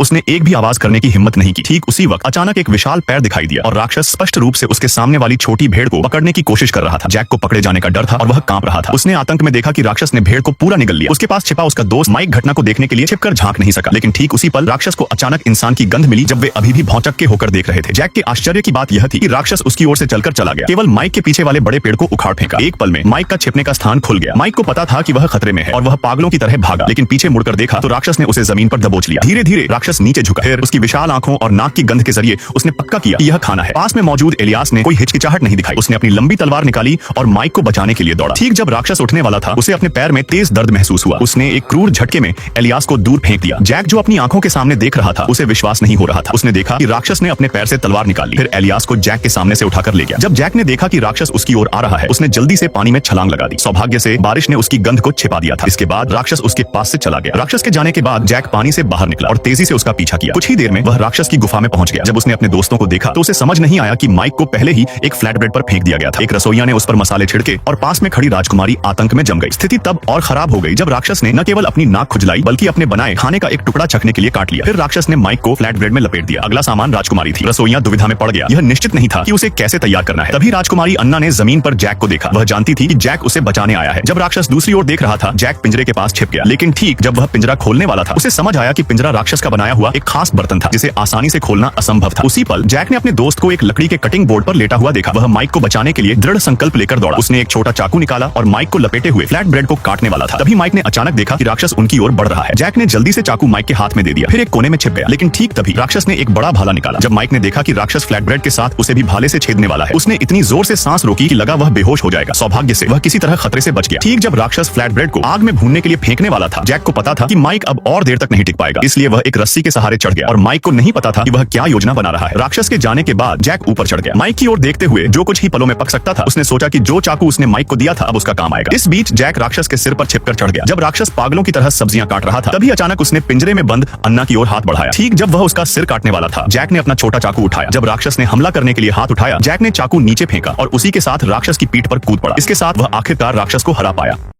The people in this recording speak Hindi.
उसने एक भी आवाज करने की हिम्मत नहीं की। ठीक उसी वक्त अचानक एक विशाल पैर दिखाई दिया और राक्षस स्पष्ट रूप से उसके सामने वाली छोटी भेड़ को पकड़ने की कोशिश कर रहा था। जैक को पकड़े जाने का डर था और वह कांप रहा था। उसने आतंक में देखा कि राक्षस ने भेड़ को पूरा निगल लिया। उसके पास छिपा उसका दोस्त माइक घटना को देखने के लिए छिपकर झांक नहीं सका, लेकिन ठीक उसी पल राक्षस को अचानक इंसान की गंध मिली जब वे अभी भी भौचक्के के होकर देख रहे थे। जैक के आश्चर्य की बात यह थी कि राक्षस उसकी ओर से चलकर चला गया, केवल माइक के पीछे वाले बड़े पेड़ को उखाड़ फेंका। एक पल में माइक का छिपने का स्थान खुल गया। माइक को पता था कि वह खतरे में है और वह पागलों की तरह भागा, लेकिन पीछे मुड़कर देखा तो राक्षस ने उसे जमीन पर दबोच लिया। धीरे धीरे राक्षस नीचे झुका, फिर उसकी विशाल आंखों और नाक की गंध के जरिए उसने पक्का किया कि यह खाना है। पास में मौजूद एलियास ने कोई हिचकिचाहट नहीं दिखाई। उसने अपनी लंबी तलवार निकाली और माइक को बचाने के लिए दौड़ा। ठीक जब राक्षस उठने वाला था, उसे अपने पैर में तेज दर्द महसूस हुआ। उसने एक क्रूर झटके में एलियास को दूर फेंक दिया। जैक जो अपनी आंखों के सामने देख रहा था, उसे विश्वास नहीं हो रहा था। उसने देखा कि राक्षस ने अपने पैर से तलवार निकाली, फिर एलियास को जैक के सामने से उठाकर ले गया। जब जैक ने देखा कि राक्षस उसकी ओर आ रहा है, उसने जल्दी से पानी में छलांग लगा दी। सौभाग्य से बारिश ने उसकी गंध को छिपा दिया था। इसके बाद राक्षस उसके पास से चला गया। राक्षस के जाने के बाद जैक पानी से बाहर निकला और तेजी से उसका पीछा किया। कुछ ही देर में वह राक्षस की गुफा में पहुंच गया। जब उसने अपने दोस्तों को देखा तो उसे समझ नहीं आया कि माइक को पहले ही एक फ्लैट ब्रेड पर फेंक दिया गया था। एक रसोइया ने उस पर मसाले छिड़के और पास में खड़ी राजकुमारी आतंक में जम गई। स्थिति तब और खराब हो गई जब राक्षस ने न केवल अपनी नाक खुजलाई बल्कि अपने बनाए खाने का एक टुकड़ा चखने के लिए काट लिया। फिर राक्षस ने माइक को फ्लैट ब्रेड में लपेट दिया। अगला सामान राजकुमारी थी। रसोइया दुविधा में पड़ गया। यह निश्चित नहीं था कि उसे कैसे तैयार करना है। तभी राजकुमारी अन्ना ने जमीन पर जैक को देखा। वह जानती थी कि जैक उसे बचाने आया है। जब राक्षस दूसरी ओर देख रहा था, जैक पिंजरे के पास छिप गया, लेकिन ठीक जब वह पिंजरा खोलने वाला था, उसे समझ आया कि पिंजरा राक्षस का बनाया हुआ एक खास बर्तन था जिसे आसानी से खोलना असंभव था। उसी पल जैक ने अपने दोस्त को एक लकड़ी के कटिंग बोर्ड पर लेटा हुआ देखा। वह माइक को बचाने के लिए दृढ़ संकल्प लेकर दौड़ा। उसने एक छोटा चाकू निकाला और माइक को लपेटे हुए फ्लैट ब्रेड को काटने वाला था। तभी माइक ने अचानक देखा कि राक्षस उनकी ओर बढ़ रहा है। जैक ने जल्दी से चाकू माइक के हाथ में दे दिया, फिर एक कोने में छिप गया। लेकिन ठीक तभी राक्षस ने एक बड़ा भाला निकाला। जब माइक ने देखा कि राक्षस फ्लैट ब्रेड के साथ उसे भी भाले से छेदने वाला है, उसने इतनी जोर से सांस रोकी कि लगा वह बेहोश हो जाएगा। सौभाग्य से वह किसी तरह खतरे से बच गया। ठीक जब राक्षस फ्लैट ब्रेड को आग में भूनने के लिए फेंकने वाला था, जैक को पता था कि माइक अब और देर तक नहीं टिक पाएगा, इसलिए वह एक रस्सी के सहारे चढ़ गया और माइक को नहीं पता था कि वह क्या योजना बना रहा है। राक्षस के जाने के बाद जैक ऊपर चढ़ गया। माइक की ओर देखते हुए जो कुछ ही पलों में पक सकता था, उसने सोचा कि जो चाकू उसने माइक को दिया था अब उसका काम आएगा। इस बीच जैक राक्षस के सिर पर छिपकर चढ़ गया। जब राक्षस पागलों की तरह सब्जियां काट रहा था, तभी अचानक उसने पिंजरे में बंद अन्ना की ओर हाथ बढ़ाया। ठीक जब वह उसका सिर काटने वाला था, जैक ने अपना छोटा चाकू उठाया। जब राक्षस ने हमला करने के लिए हाथ उठाया, जैक ने चाकू नीचे फेंका और उसी के साथ राक्षस की पीठ पर कूद पड़ा। इसके साथ वह आखिरकार राक्षस को हरा पाया।